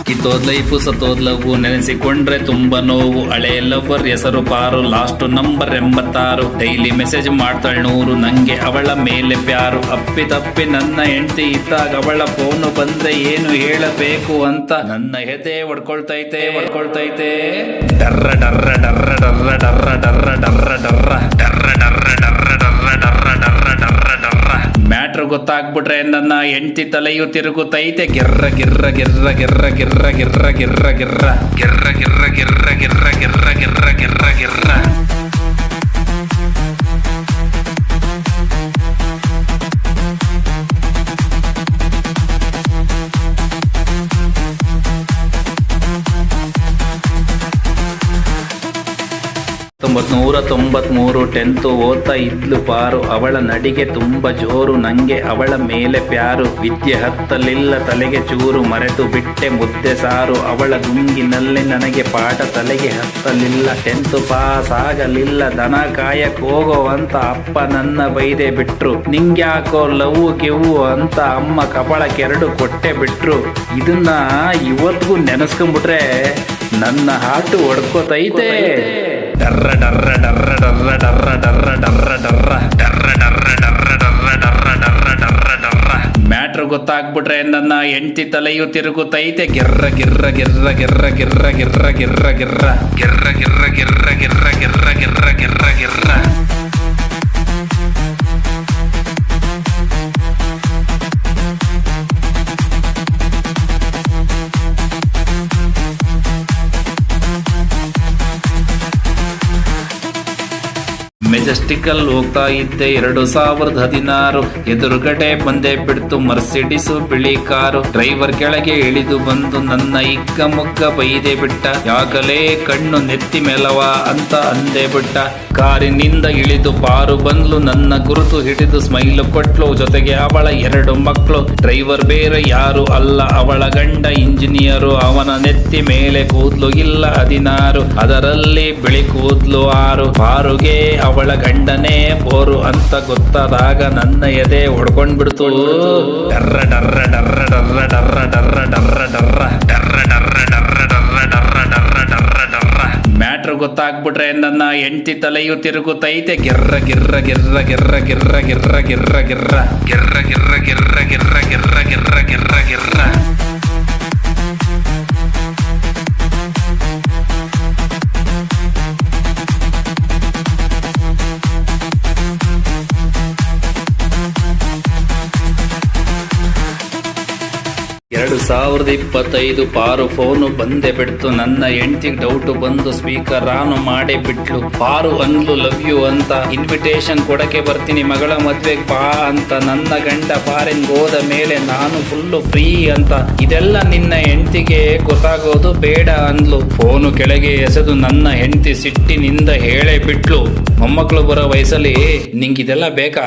ಕಿತ್ತೋದ್ life ಸತ್ತೋದ್ love ನೆನೆಸಿಕೊಂಡ್ರೆ ತುಂಬಾ ನೋವು. ಹಳೆ ಲವರ್ ಹೆಸರು ಪಾರು, ಲಾಸ್ಟ್ ನಂಬರ್ 86. ಡೈಲಿ ಮೆಸೇಜ್ ಮಾಡ್ತಾಳ್ 100, ನಂಗೆ ಅವಳ ಮೇಲೆ ಪ್ಯಾರು. ಅಪ್ಪಿ ತಪ್ಪಿ ನನ್ನ ಹೆಂಡತಿ ಇದ್ದಾಗ ಅವಳ ಫೋನು ಬಂದ್ರೆ ಏನು ಹೇಳಬೇಕು ಅಂತ ನನ್ನ ಎದೆ ಹೊಡ್ಕೊಳ್ತೈತೆ. ಡರ್ರ ಡರ್ರ ಡರ್ರ ಡರ್ರ ಡರ್ರ ಡರ್ರ ಡರ್ರ ಡರ್ರ ಡರ್ರ ಡರ್ರ ಡರ್ರ ಡರ್ರ ಡರ್ರ ಡರ್ರ ಡರ್ರ ಡರ್ರ. ಮ್ಯಾಟ್ರ್ ಗೊತ್ತಾಗ್ಬಿಟ್ರೆ ನನ್ನ ಹೆಂಡತಿ ತಲೆಯು ತಿರುಗುತ್ತೈತೆ. ಗಿರ್ರ ಗಿರ್ರ ಗಿರ್ರ ಗಿರ್ರ ಗಿರ್ರ ಗಿರ್ರ ಗಿರ್ರ ಗಿರ್ರ ಗಿರ್ರ ಗಿರ್ರ ಗಿರ್ರ ಗಿರ್ರ ಗಿರ್ರ ಗಿರ್ರ ಗಿರ್ರ ಗಿರ್ರ. ನೂರ 93 10th ಓದ್ತಾ ಇದ್ಲು ಪಾರು, ಅವಳ ನಡಿಗೆ ತುಂಬ ಜೋರು, ನಂಗೆ ಅವಳ ಮೇಲೆ ಪ್ಯಾರು. ವಿದ್ಯೆ ಹತ್ತಲಿಲ್ಲ ತಲೆಗೆ ಚೂರು, ಮರೆತು ಬಿಟ್ಟೆ ಮುದ್ದೆ ಸಾರು. ಅವಳ ಗುಂಗಿನಲ್ಲಿ ನನಗೆ ಪಾಠ ತಲೆಗೆ ಹತ್ತಲಿಲ್ಲ. 10th ಪಾಸ್ ಆಗಲಿಲ್ಲ, ದನ ಕಾಯಕ್ ಹೋಗೋ ಅಂತ ಅಪ್ಪ ನನ್ನ ಬೈದೆ ಬಿಟ್ರು. ನಿಂಗ್ಯಾಕೋ ಲವ್ ಗಿವು ಅಂತ ಅಮ್ಮ ಕಪಾಳ ಕೆರಡು ಕೊಟ್ಟೆ ಬಿಟ್ರು. ಇದನ್ನ ಇವತ್ತಿಗೂ ನೆನೆಸ್ಕೊಂಡ್ಬಿಟ್ರೆ ನನ್ನ ಹಾಟು ಹೊಡ್ಕೋತೈತೆ. ಡರ್ರ ಡರ್ರ ಡರ್ರ ಡರ್ರ ಡರ್ರ ಡರ್ರ ಡರ್ರ ಡರ್ರ ಡರ್ರ ಡರ್ರ ಡರ್ರ ಡರ್ರ ಡರ್ರ ಡರ್ರ ಡರ್ರ ಡರ್ರ. ಮ್ಯಾಟ್ರ್ ಗೊತ್ತಾಗ್ಬಿಟ್ರೆ ನನ್ನ ಹೆಂಡತಿ ತಲೆಯು ತಿರುಗುತ್ತೈತೆ. ಗಿರ್ರ ಗಿರ್ರ ಗಿರ್ರ ಗಿರ್ರ ಗಿರ್ರ ಗಿರ್ರ ಗಿರ್ರ ಗಿರ್ರ ಗಿರ್ರ ಗಿರ್ರ ಗಿರ್ರ ಗಿರ್ರ ಗಿರ್ರ ಗಿರ್ರ ಗಿರ್ರ ಗಿರ್ರ. ಮೆಜೆಸ್ಟಿಕಲ್ ಹೋಗ್ತಾ ಇದ್ದೆ 2016, ಎದುರುಗಡೆ ಬಂದೆ ಬಿಡ್ತು ಮರ್ಸಿಡಿಸು ಬಿಳಿ ಕಾರು. ಡ್ರೈವರ್ ಕೆಳಗೆ ಇಳಿದು ಬಂದು ನನ್ನ ಇಕ್ಕ ಮುಗ್ಗ ಬೈದೆ ಬಿಟ್ಟ. ಯಾಗಲೇ ಕಣ್ಣು ನೆತ್ತಿ ಮೇಲವ ಅಂತ ಅಂದೆ ಬಿಟ್ಟ. ಕಾರಿನಿಂದ ಇಳಿದು ಪಾರು ಬಂದ್ಲು, ನನ್ನ ಗುರುತು ಹಿಡಿದು ಸ್ಮೈಲ್ ಕೊಟ್ಲು. ಜೊತೆಗೆ ಅವಳ 2 ಮಕ್ಕಳು. ಡ್ರೈವರ್ ಬೇರೆ ಯಾರು ಅಲ್ಲ, ಅವಳ ಗಂಡ ಇಂಜಿನಿಯರು. ಅವನ ನೆತ್ತಿ ಮೇಲೆ ಕೂದ್ಲು ಇಲ್ಲ 16, ಅದರಲ್ಲಿ ಬಿಳಿ ಕೂದ್ಲು 6. ಪಾರುಗೆ ಅವಳ ಗಂಡನೇ ಬೋರು ಅಂತ ಗೊತ್ತಾದಾಗ ನನ್ನ ಎದೆ ಹೊಡ್ಕೊಂಡ್ಬಿಡ್ತು. ಡರ್ರ ಡರ್ರ ಡರ್ರ ಡರ್ರ ಡರ್ರ ಡರ್ರ ಡರ್ರ ಡರ್ರ ಡರ್ರ ಡರ್ರ ಡರ್ರ ಡರ್ರ ಡರ್ರ ಡರ್ರ ಡರ್ರ ಡರ್ರ. ಮ್ಯಾಟ್ರ್ ಗೊತ್ತಾಗ್ಬಿಟ್ರೆ ನನ್ನ ಹೆಂಡತಿ ತಲೆಯು ತಿರುಗುತ್ತೈತೆ. ಗಿರ್ರ ಗಿರ್ರ ಗಿರ್ರ ಗಿರ್ರ ಗಿರ್ರ ಗಿರ್ರ ಗಿರ್ರ ಗಿರ್ರ ಗಿರ್ರ ಗಿರ್ರ ಗಿರ್ರ ಗಿರ್ರ ಗಿರ್ರ ಗಿರ್ರ ಗಿರ್ರ ಗಿರ್ರ. ಎರಡು 2025 ಪಾರು ಫೋನು ಬಂದೆ ಬಿಡ್ತು. ನನ್ನ ಹೆಂಡತಿಗೆ ಡೌಟ್ ಬಂದು ಸ್ಪೀಕರ್ ಆನ್ ಮಾಡಿ ಬಿಟ್ಲು. ಪಾರು ಅಂದ್ಲು ಲವ್ ಯು ಅಂತ. ಇನ್ವಿಟೇಷನ್ ಕೊಡಕ್ಕೆ ಬರ್ತೀನಿ ಮಗಳ ಮದ್ವೆಗೆ ಬಾ ಅಂತ. ನನ್ನ ಗಂಡ ಫಾರಿನ್ ಹೋದ ಮೇಲೆ ನಾನು ಫುಲ್ಲು ಫ್ರೀ ಅಂತ. ಇದೆಲ್ಲ ನಿನ್ನ ಹೆಂಡತಿಗೆ ಗೊತ್ತಾಗೋದು ಬೇಡ ಅಂದ್ಲು. ಫೋನು ಕೆಳಗೆ ಎಸೆದು ನನ್ನ ಹೆಂಡತಿ ಸಿಟ್ಟಿನಿಂದ ಹೇಳೇ ಬಿಟ್ಲು. ಮೊಮ್ಮಕ್ಕಳು ಬರೋ ವಯಸ್ಸಲ್ಲಿ ನಿಂಗಿದೆಲ್ಲ ಬೇಕಾ?